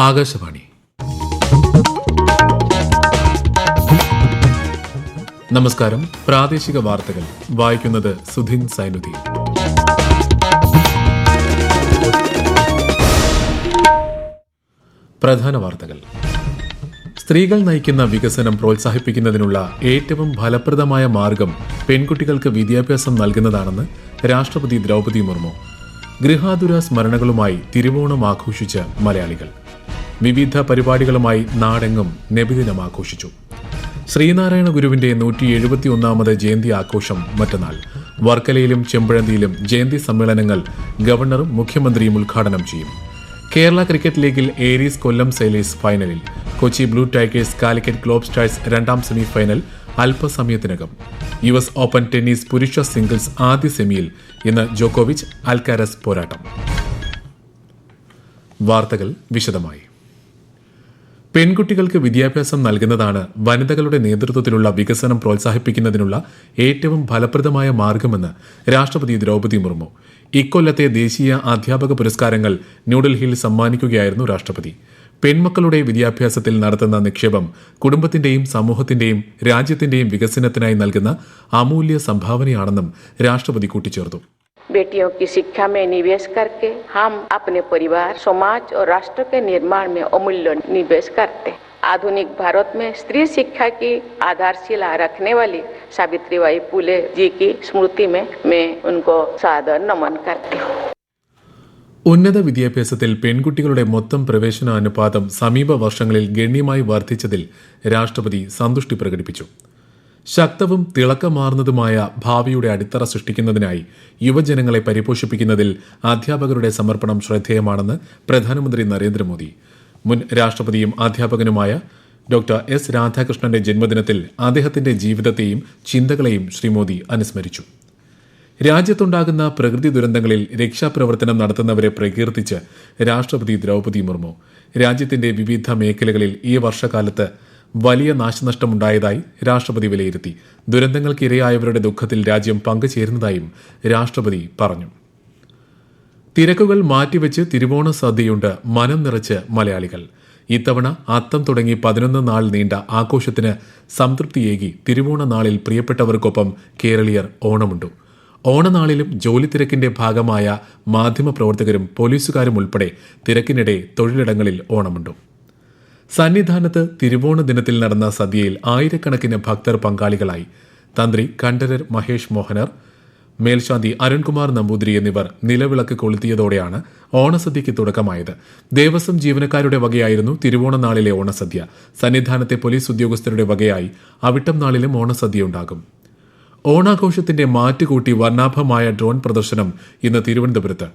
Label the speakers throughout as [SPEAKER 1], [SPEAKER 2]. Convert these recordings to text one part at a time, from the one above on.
[SPEAKER 1] ആകാശവാണി. നമസ്കാരം. പ്രാദേശിക വാർത്തകൾ വായിക്കുന്നത് സുധിൻ സൈനുദ്ദീൻ. പ്രധാന വാർത്തകൾ. സ്ത്രീകൾ നയിക്കുന്ന വികസനം പ്രോത്സാഹിപ്പിക്കുന്നതിനുള്ള ഏറ്റവും ഫലപ്രദമായ മാർഗം പെൺകുട്ടികൾക്ക് വിദ്യാഭ്യാസം നൽകുന്നതാണെന്ന് രാഷ്ട്രപതി ദ്രൗപദി മുർമു. ഗൃഹാതുര സ്മരണകളുമായി തിരുവോണം ആഘോഷിച്ച് മലയാളികൾ. വിവിധ പരിപാടികളുമായി നാടെങ്ങും നബിദിനം ആഘോഷിച്ചു. ശ്രീനാരായണ ഗുരുവിന്റെ 171ാമത് ജയന്തി ആഘോഷം മറ്റന്നാൾ. വർക്കലയിലും ചെമ്പഴന്തിയിലും ജയന്തി സമ്മേളനങ്ങൾ ഗവർണറും മുഖ്യമന്ത്രിയും ഉദ്ഘാടനം ചെയ്യും. കേരള ക്രിക്കറ്റ് ലീഗിൽ ഏരീസ് കൊല്ലം സെയിലേഴ്സ് ഫൈനലിൽ. Kochi Blue Tigers Calicut globe stars രണ്ടാം സെമി ഫൈനൽ അല്പസമയത്തിനകം. US ഓപ്പൺ ടെന്നീസ് പുരുഷ സിംഗിൾസ് ആദ്യ സെമിയിൽ ഇന്ന് ജോക്കോവിച്ച് അൽക്കാരസ് പോരാട്ടം. വാർത്തകൾ വിശദമായി. പെൺകുട്ടികൾക്ക് വിദ്യാഭ്യാസം നൽകുന്നതാണ് വനിതകളുടെ നേതൃത്വത്തിലുള്ള വികസനം പ്രോത്സാഹിപ്പിക്കുന്നതിനുള്ള ഏറ്റവും ഫലപ്രദമായ മാർഗമെന്ന് രാഷ്ട്രപതി ദ്രൗപദി മുർമു. ഇക്കൊല്ലത്തെ ദേശീയ അധ്യാപക പുരസ്കാരങ്ങൾ ന്യൂഡൽഹിയിൽ സമ്മാനിക്കുകയായിരുന്നു രാഷ്ട്രപതി. പെൺമക്കളുടെ വിദ്യാഭ്യാസത്തിൽ നടത്തുന്ന നിക്ഷേപം കുടുംബത്തിന്റെയും സമൂഹത്തിന്റെയും രാജ്യത്തിന്റെയും വികസനത്തിനായി നൽകുന്ന അമൂല്യ സംഭാവനയാണെന്നും രാഷ്ട്രപതി കൂട്ടിച്ചേർത്തു.
[SPEAKER 2] बेटियों की शिक्षा में निवेश करके हम अपने परिवार, समाज और राष्ट्र के निर्माण में अमूल्य निवेश करते हैं. आधुनिक भारत में स्त्री शिक्षा की आधारशिला रखने वाली सावित्रीबाई फुले जी की स्मृति में मैं उनको सादर नमन करती हूँ.
[SPEAKER 1] ഉന്നത വിദ്യാഭ്യാസത്തിൽ പെൺകുട്ടികളുടെ മൊത്തം പ്രവേശന അനുപാതം സമീപ വർഷങ്ങളിൽ ഗണ്യമായി വർദ്ധിച്ചതിൽ രാഷ്ട്രപതി സന്തുഷ്ടി പ്രകടിപ്പിച്ചു. ശക്തവും തിളക്കമാർന്നതുമായ ഭാവിയുടെ അടിത്തറ സൃഷ്ടിക്കുന്നതിനായി യുവജനങ്ങളെ പരിപോഷിപ്പിക്കുന്നതിൽ അധ്യാപകരുടെ സമർപ്പണം ശ്രദ്ധേയമാണെന്ന് പ്രധാനമന്ത്രി നരേന്ദ്രമോദി. മുൻ രാഷ്ട്രപതിയും അധ്യാപകനുമായ ഡോക്ടർ S. രാധാകൃഷ്ണന്റെ ജന്മദിനത്തിൽ അദ്ദേഹത്തിന്റെ ജീവിതത്തെയും ചിന്തകളെയും ശ്രീ മോദി അനുസ്മരിച്ചു. രാജ്യത്തുണ്ടാകുന്ന പ്രകൃതി ദുരന്തങ്ങളിൽ രക്ഷാപ്രവർത്തനം നടത്തുന്നവരെ പ്രകീർത്തിച്ച് രാഷ്ട്രപതി ദ്രൗപദി മുർമു. രാജ്യത്തിന്റെ വിവിധ മേഖലകളിൽ ഈ വർഷകാലത്ത് വലിയ നാശനഷ്ടമുണ്ടായതായി രാഷ്ട്രപതി വിലയിരുത്തി. ദുരന്തങ്ങൾക്കിരയായവരുടെ ദുഃഖത്തിൽ രാജ്യം പങ്കുചേരുന്നതായും രാഷ്ട്രപതി പറഞ്ഞു. തിരക്കുകൾ മാറ്റിവെച്ച് തിരുവോണ സദ്യയുണ്ട് മനം നിറച്ച് മലയാളികൾ. ഇത്തവണ അത്തം തുടങ്ങി 11 നാൾ നീണ്ട ആഘോഷത്തിന് സംതൃപ്തിയേകി തിരുവോണ നാളിൽ പ്രിയപ്പെട്ടവർക്കൊപ്പം കേരളീയർ ഓണമുണ്ടു. ഓണനാളിലും ജോലി തിരക്കിന്റെ ഭാഗമായ മാധ്യമപ്രവർത്തകരും പോലീസുകാരും ഉൾപ്പെടെ തിരക്കിനിടെ തൊഴിലിടങ്ങളിൽ ഓണമുണ്ടു. സന്നിധാനത്ത് തിരുവോണ ദിനത്തിൽ നടന്ന സദ്യയിൽ ആയിരക്കണക്കിന് ഭക്തർ പങ്കാളികളായി. തന്ത്രി കണ്ഠരർ മഹേഷ് മോഹനർ, മേൽശാന്തി അരുൺകുമാർ നമ്പൂതിരി എന്നിവർ നിലവിളക്ക് കൊളുത്തിയതോടെയാണ് ഓണസദ്യയ്ക്ക് തുടക്കമായത്. ദേവസ്വം ജീവനക്കാരുടെ വകയായിരുന്നു തിരുവോണ നാളിലെ ഓണസദ്യ. സന്നിധാനത്തെ പോലീസ് ഉദ്യോഗസ്ഥരുടെ വകയായി അവിട്ടം നാളിലും ഓണസദ്യയുണ്ടാകും. ഓണാഘോഷത്തിന്റെ മാറ്റുകൂട്ടി വർണ്ണാഭമായ ഡ്രോൺ പ്രദർശനം ഇന്ന് തിരുവനന്തപുരത്ത്.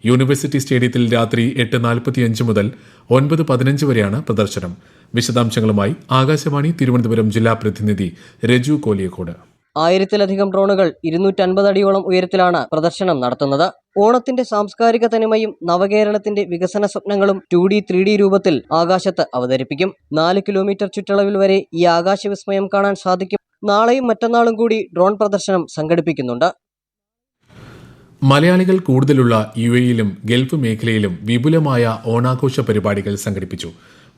[SPEAKER 1] യൂണിവേഴ്സിറ്റി സ്റ്റേഡിയത്തിൽ രാത്രി 8:45 മുതൽ 9:15 വരെയാണ് പ്രദർശനം. വിശദാംശങ്ങളുമായി ആകാശവാണി തിരുവനന്തപുരം ജില്ലാ പ്രതിനിധി രജു കോലിയക്കോട്.
[SPEAKER 3] 1000-ലധികം ഡ്രോണുകൾ 250 അടിയോളം ഉയരത്തിലാണ് പ്രദർശനം നടത്തുന്നത്. ഓണത്തിന്റെ സാംസ്കാരിക തനിമയും നവകേരളത്തിന്റെ വികസന സ്വപ്നങ്ങളും 2D 3D രൂപത്തിൽ ആകാശത്ത് അവതരിപ്പിക്കും. 4 കിലോമീറ്റർ ചുറ്റളവിൽ വരെ ഈ ആകാശവിസ്മയം കാണാൻ സാധിക്കും. നാളെയും മറ്റന്നാളും കൂടി ഡ്രോൺ പ്രദർശനം സംഘടിപ്പിക്കുന്നുണ്ട്.
[SPEAKER 1] മലയാളികൾ കൂടുതലുള്ള UAEയിലും ഗൾഫ് മേഖലയിലും വിപുലമായ ഓണാഘോഷ പരിപാടികൾ സംഘടിപ്പിച്ചു.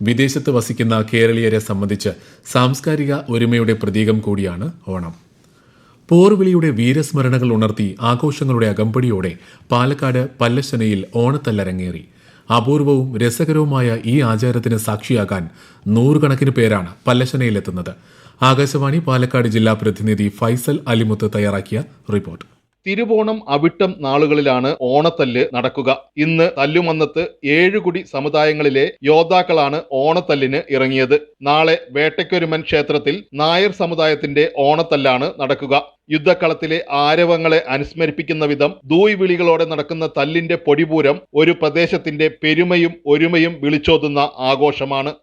[SPEAKER 1] വിദേശത്ത് വസിക്കുന്ന കേരളീയരെ സംബന്ധിച്ച് സാംസ്കാരിക ഒരുമയുടെ പ്രതീകം കൂടിയാണ് ഓണം. പോർവിളിയുടെ വീരസ്മരണകൾ ഉണർത്തി ആഘോഷങ്ങളുടെ അകമ്പടിയോടെ പാലക്കാട് പല്ലശ്ശനയിൽ ഓണത്തല്ലരങ്ങേറി. അപൂർവവും രസകരവുമായ ഈ ആചാരത്തിന് സാക്ഷിയാകാൻ നൂറുകണക്കിന് പേരാണ് പല്ലശ്ശനയിലെത്തുന്നത്. ആകാശവാണി പാലക്കാട് ജില്ലാ പ്രതിനിധി ഫൈസൽ അലിമുത്ത് തയ്യാറാക്കിയ റിപ്പോർട്ട്.
[SPEAKER 4] തിരുവോണം അവിട്ടം നാളുകളിലാണ് ഓണത്തല്ല് നടക്കുക. ഇന്ന് തല്ലുമന്നത്ത് 7 കുടി സമുദായങ്ങളിലെ യോദ്ധാക്കളാണ് ഓണത്തല്ലിന് ഇറങ്ങിയത്. നാളെ വേട്ടയ്ക്കൊരുമൻ ക്ഷേത്രത്തിൽ നായർ സമുദായത്തിന്റെ ഓണത്തല്ലാണ് നടക്കുക. യുദ്ധക്കളത്തിലെ ആരവങ്ങളെ അനുസ്മരിപ്പിക്കുന്ന വിധം ദൂയ് വിളികളോടെ നടക്കുന്ന തല്ലിന്റെ പൊടിപൂരം ഒരു പ്രദേശത്തിന്റെ പെരുമയും ഒരുമയും വിളിച്ചോതുന്ന ആഘോഷമാണ്.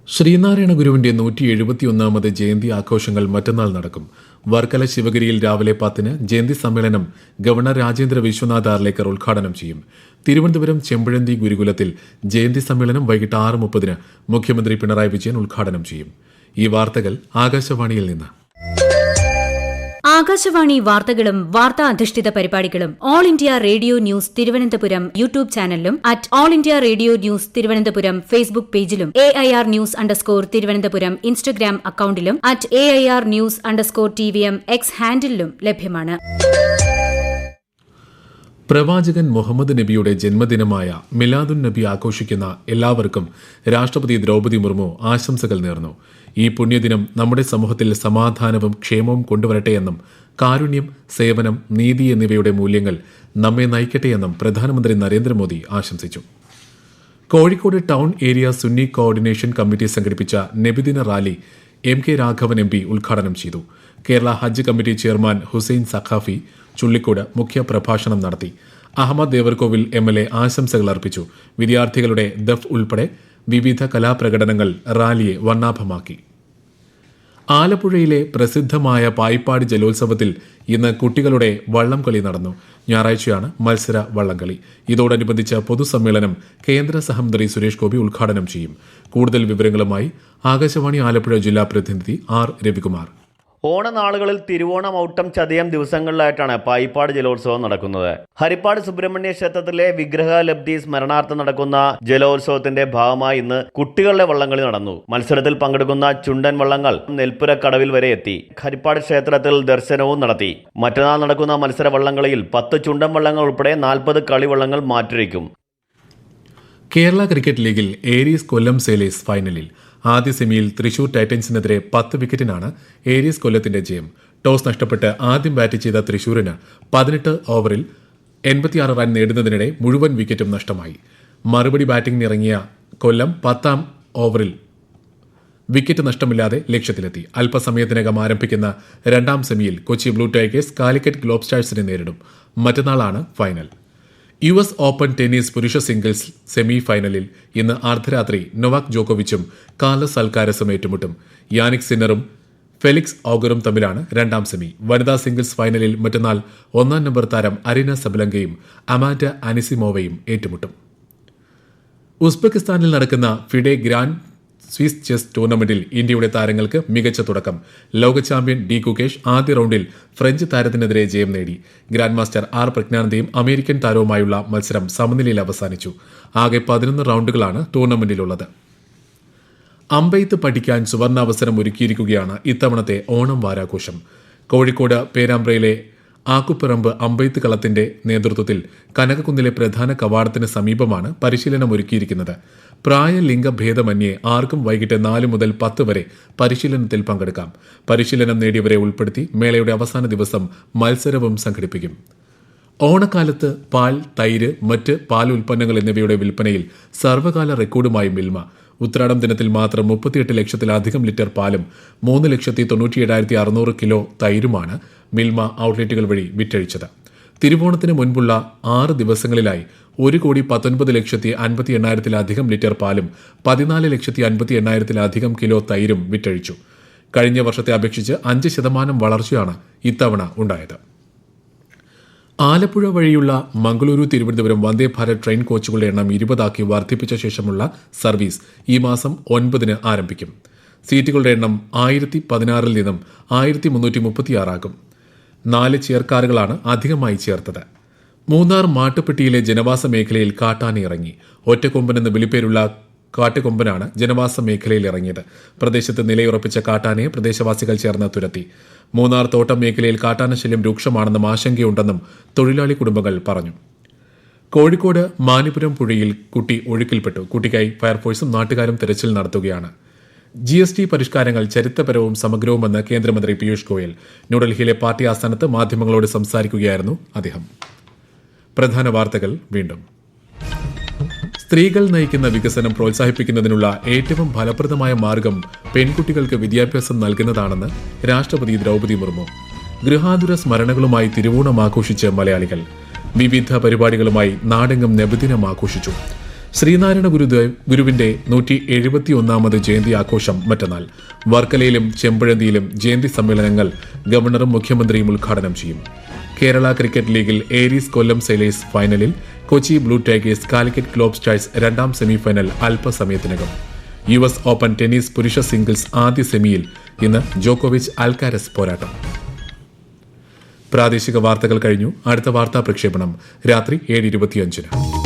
[SPEAKER 1] ശ്രീനാരായണ ഗുരുവിന്റെ 171ാമത് ജയന്തി ആഘോഷങ്ങൾ മറ്റന്നാൾ നടക്കും. വർക്കല ശിവഗിരിയിൽ രാവിലെ 10-ന് ജയന്തി സമ്മേളനം ഗവർണർ രാജേന്ദ്ര വിശ്വനാഥ് ആർലേക്കർ ഉദ്ഘാടനം ചെയ്യും. തിരുവനന്തപുരം ചെമ്പഴന്തി ഗുരുകുലത്തിൽ ജയന്തി സമ്മേളനം വൈകിട്ട് 6:30-ന് മുഖ്യമന്ത്രി പിണറായി വിജയൻ ഉദ്ഘാടനം ചെയ്യും. ഈ വാർത്തകൾ ആകാശവാണിയിൽ നിന്ന്.
[SPEAKER 5] ആകാശവാണി വാർത്തകളും വാർത്താ അധിഷ്ഠിത പരിപാടികളും All India Radio news Thiruvananthapuram YouTube ചാനലിലും at All India Radio news Thiruvananthapuram Facebook പേജിലും AIR ന്യൂസ് _തിരുവനന്തപുരം ഇൻസ്റ്റഗ്രാം അക്കൌണ്ടിലും at AIR news _TVM X ഹാൻഡിലും ലഭ്യമാണ്.
[SPEAKER 1] പ്രവാചകൻ മുഹമ്മദ് നബിയുടെ ജന്മദിനമായ മിലാദുൻ നബി ആഘോഷിക്കുന്ന എല്ലാവർക്കും രാഷ്ട്രപതി ദ്രൗപദി മുർമു ആശംസകൾ നേർന്നു. ഈ പുണ്യദിനം നമ്മുടെ സമൂഹത്തിൽ സമാധാനവും ക്ഷേമവും കൊണ്ടുവരട്ടെയെന്നും കാരുണ്യം, സേവനം, നീതി എന്നിവയുടെ മൂല്യങ്ങൾ നമ്മെ നയിക്കട്ടെയെന്നും പ്രധാനമന്ത്രി നരേന്ദ്രമോദി ആശംസിച്ചു. Kozhikode town area Sunni coordination committee സംഘടിപ്പിച്ച നബിദിന റാലി MK രാഘവൻ MP ഉദ്ഘാടനം ചെയ്തു. കേരള ഹജ്ജ് കമ്മിറ്റി ചെയർമാൻ ഹുസൈൻ സഖാഫി ചുള്ളിക്കോട് മുഖ്യ പ്രഭാഷണം നടത്തി. അഹമ്മദ് ദേവർകോവിൽ MLA ആശംസകൾ അർപ്പിച്ചു. വിദ്യാർത്ഥികളുടെ ദഫ് ഉൾപ്പെടെ വിവിധ കലാപ്രകടനങ്ങൾ റാലിയെ വർണ്ണാഭമാക്കി. ആലപ്പുഴയിലെ പ്രസിദ്ധമായ പായിപ്പാട് ജലോത്സവത്തിൽ ഇന്ന് കുട്ടികളുടെ വള്ളംകളി നടന്നു. ഞായറാഴ്ചയാണ് മത്സര വള്ളംകളി. ഇതോടനുബന്ധിച്ച പൊതുസമ്മേളനം കേന്ദ്ര സഹമന്ത്രി സുരേഷ് ഗോപി ഉദ്ഘാടനം ചെയ്യും. കൂടുതൽ വിവരങ്ങളുമായി ആകാശവാണി ആലപ്പുഴ ജില്ലാ പ്രതിനിധി R. രവികുമാർ.
[SPEAKER 6] ഓണനാളുകളിൽ തിരുവോണമൗട്ടം ചതയം ദിവസങ്ങളിലായിട്ടാണ് പായിപ്പാട് ജലോത്സവം നടക്കുന്നത്. ഹരിപ്പാട് സുബ്രഹ്മണ്യ ക്ഷേത്രത്തിലെ വിഗ്രഹലബ്ധി സ്മരണാർത്ഥം നടക്കുന്ന ജലോത്സവത്തിന്റെ ഭാഗമായി ഇന്ന് കുട്ടികളുടെ വള്ളംകളി നടന്നു. മത്സരത്തിൽ പങ്കെടുക്കുന്ന ചുണ്ടൻ വള്ളങ്ങൾ നെൽപ്പുര കടവിൽ വരെ എത്തി. ഹരിപ്പാട് ക്ഷേത്രത്തിൽ ദർശനവും നടത്തി. മറ്റന്നാൾ നടക്കുന്ന മത്സര വള്ളംകളിയിൽ 10 ചുണ്ടൻ വള്ളങ്ങൾ ഉൾപ്പെടെ 40 കളിവള്ളങ്ങൾ മാറ്റുരയ്ക്കും.
[SPEAKER 1] കേരള ക്രിക്കറ്റ് ലീഗിൽ ഏരീസ് കൊല്ലം സേലേഴ്സ് ഫൈനലിൽ. ആദ്യ സെമിയിൽ തൃശൂർ ടൈറ്റൻസിനെതിരെ 10 വിക്കറ്റിനാണ് ഏരീസ് കൊല്ലത്തിന്റെ ജയം. ടോസ് നഷ്ടപ്പെട്ട് ആദ്യം ബാറ്റ് ചെയ്ത തൃശൂരിന് 18 ഓവറിൽ 86 റൺ നേടുന്നതിനിടെ മുഴുവൻ വിക്കറ്റും നഷ്ടമായി. മറുപടി ബാറ്റിംഗിനിറങ്ങിയ കൊല്ലം 10ാം ഓവറിൽ വിക്കറ്റ് നഷ്ടമില്ലാതെ ലക്ഷ്യത്തിലെത്തി. അല്പസമയത്തിനകം ആരംഭിക്കുന്ന രണ്ടാം സെമിയിൽ Kochi Blue Tigers Calicut Globe സ്റ്റാർസിനെ നേരിടും. മറ്റന്നാളാണ് ഫൈനൽ. US ഓപ്പൺ ടെന്നീസ് പുരുഷ സിംഗിൾസ് സെമി ഫൈനലിൽ ഇന്ന് അർദ്ധരാത്രി നൊവാക് ജോക്കോവിച്ചും കാർലസ് അൽക്കാരസും ഏറ്റുമുട്ടും. യാനിക് സിന്നറും ഫെലിക്സ് ഓഗറും തമ്മിലാണ് രണ്ടാം സെമി. വനിതാ സിംഗിൾസ് ഫൈനലിൽ മറ്റന്നാൾ 1ാം നമ്പർ താരം അരീന സബലങ്കയും അമാൻഡ അനിസിമോവയും ഏറ്റുമുട്ടും. ഉസ്ബെക്കിസ്ഥാനിൽ നടക്കുന്ന ഫിഡെ ഗ്രാൻഡ് സ്വിസ് ചെസ് ടൂർണമെന്റിൽ ഇന്ത്യയുടെ താരങ്ങൾക്ക് മികച്ച തുടക്കം. ലോക ചാമ്പ്യൻ ഡി കുകേഷ് ആദ്യ റൌണ്ടിൽ ഫ്രഞ്ച് താരത്തിനെതിരെ ജയം നേടി. Grand master R. പ്രജ്ഞാനന്ദയും അമേരിക്കൻ താരവുമായുള്ള മത്സരം സമനിലയിൽ അവസാനിച്ചു. ആകെ 11 റൌണ്ടുകളാണ് ടൂർണമെന്റിലുള്ളത്. അമ്പെയ്ത്ത് പഠിക്കാൻ സുവർണാവസരം ഒരുക്കിയിരിക്കുകയാണ് ഇത്തവണത്തെ ഓണം വാരാഘോഷം. കോഴിക്കോട് പേരാമ്പ്രയിലെ ആക്കുപറമ്പ് അമ്പെയ്ത്ത് കളത്തിന്റെ നേതൃത്വത്തിൽ കനകക്കുന്നിലെ പ്രധാന കവാടത്തിന് സമീപമാണ് പരിശീലനം ഒരുക്കിയിരിക്കുന്നത്. പ്രായ ലിംഗഭേദമന്യേ ആർക്കും വൈകിട്ട് 4 മുതൽ 10 വരെ പരിശീലനത്തിൽ പങ്കെടുക്കാം. പരിശീലനം നേടിയവരെ ഉൾപ്പെടുത്തി മേളയുടെ അവസാന ദിവസം മത്സരവും സംഘടിപ്പിക്കും. ഓണക്കാലത്ത് പാൽ, തൈര്, മറ്റ് പാൽ ഉൽപ്പന്നങ്ങൾ എന്നിവയുടെ വിൽപ്പനയിൽ സർവ്വകാല റെക്കോർഡുമായി മിൽമ. ഉത്രാടം ദിനത്തിൽ മാത്രം 38 ലക്ഷത്തിലധികം ലിറ്റർ പാലും 3,97,600 കിലോ തൈരുമാണ് മിൽമ ഔട്ട്ലെറ്റുകൾ വഴി വിറ്റഴിച്ചത്. തിരുവോണത്തിന് മുൻപുള്ള 6 ദിവസങ്ങളിലായി 1,19,58,000 ലിറ്റർ പാലും 14,58,000 കിലോ തൈരും വിറ്റഴിച്ചു. കഴിഞ്ഞ വർഷത്തെ അപേക്ഷിച്ച് 5% വളർച്ചയാണ് ഇത്തവണ ഉണ്ടായത്. ആലപ്പുഴ വഴിയുള്ള മംഗളൂരു തിരുവനന്തപുരം വന്ദേ ഭാരത് ട്രെയിൻ കോച്ചുകളുടെ എണ്ണം 20 വർദ്ധിപ്പിച്ച ശേഷമുള്ള സർവീസ് ഈ മാസം 9 ആരംഭിക്കും. സീറ്റുകളുടെ എണ്ണം 1016 നിന്നും 1336 ആകും. 4 ചെയർകാറുകളാണ് അധികമായി ചേർത്തത്. മൂന്നാർ മാട്ടുപ്പെട്ടിയിലെ ജനവാസ മേഖലയിൽ കാട്ടാന ഇറങ്ങി. ഒറ്റക്കൊമ്പനെന്ന് വിളിപ്പേരുള്ള കാട്ടുകൊമ്പനാണ് ജനവാസ മേഖലയിൽ ഇറങ്ങിയത്. പ്രദേശത്ത് നിലയുറപ്പിച്ച കാട്ടാനയെ പ്രദേശവാസികൾ ചേർന്ന് തുരത്തി. മൂന്നാർ തോട്ടം മേഖലയിൽ കാട്ടാനശല്യം രൂക്ഷമാണെന്നും ആശങ്കയുണ്ടെന്നും തൊഴിലാളി കുടുംബങ്ങൾ പറഞ്ഞു. കോഴിക്കോട് മാനിപുരം പുഴയിൽ കുട്ടി ഒഴുക്കിൽപ്പെട്ടു. കുട്ടിക്കായി ഫയർഫോഴ്സും നാട്ടുകാരും തെരച്ചിൽ നടത്തുകയാണ്. GST പരിഷ്കാരങ്ങൾ ചരിത്രപരവും സമഗ്രവുമെന്ന് കേന്ദ്രമന്ത്രി പീയൂഷ് ഗോയൽ. ന്യൂഡൽഹിയിലെ പാർട്ടി ആസ്ഥാനത്ത് മാധ്യമങ്ങളോട് സംസാരിക്കുകയായിരുന്നു അദ്ദേഹം. പ്രധാന വാർത്തകൾ വീണ്ടും. സ്ത്രീകൾ നയിക്കുന്ന വികസനം പ്രോത്സാഹിപ്പിക്കുന്നതിനുള്ള ഏറ്റവും ഫലപ്രദമായ മാർഗം പെൺകുട്ടികൾക്ക് വിദ്യാഭ്യാസം നൽകുന്നതാണെന്ന് രാഷ്ട്രപതി ദ്രൗപദി മുർമു. ഗൃഹാതുര സ്മരണകളുമായി തിരുവോണം ആഘോഷിച്ച് മലയാളികൾ. വിവിധ പരിപാടികളുമായി നാടെങ്ങും നബിദിനം ആഘോഷിച്ചു. ശ്രീനാരായണ ഗുരുവിന്റെ 171ാമത് ജയന്തി ആഘോഷം മറ്റന്നാൾ. വർക്കലയിലും ചെമ്പഴന്തിയിലും ജയന്തി സമ്മേളനങ്ങൾ ഗവർണറും മുഖ്യമന്ത്രിയും ഉദ്ഘാടനം ചെയ്യും. കേരള ക്രിക്കറ്റ് ലീഗിൽ ഏരീസ് കൊല്ലം സേലേഴ്സ് ഫൈനലിൽ. Kochi Blue Tigers Calicut globe stars രണ്ടാം സെമിഫൈനൽ അല്പസമയത്തിനകം. US ഓപ്പൺ ടെന്നീസ് പുരുഷ സിംഗിൾസ് ആദ്യ സെമിയിൽ ഇന്ന് ജോക്കോവിച്ച് അൽക്കാരസ് പോരാട്ടം. പ്രാദേശിക വാർത്തകൾ കഴിഞ്ഞു. അടുത്ത വാർത്താ പ്രക്ഷേപണം രാത്രി 7:25.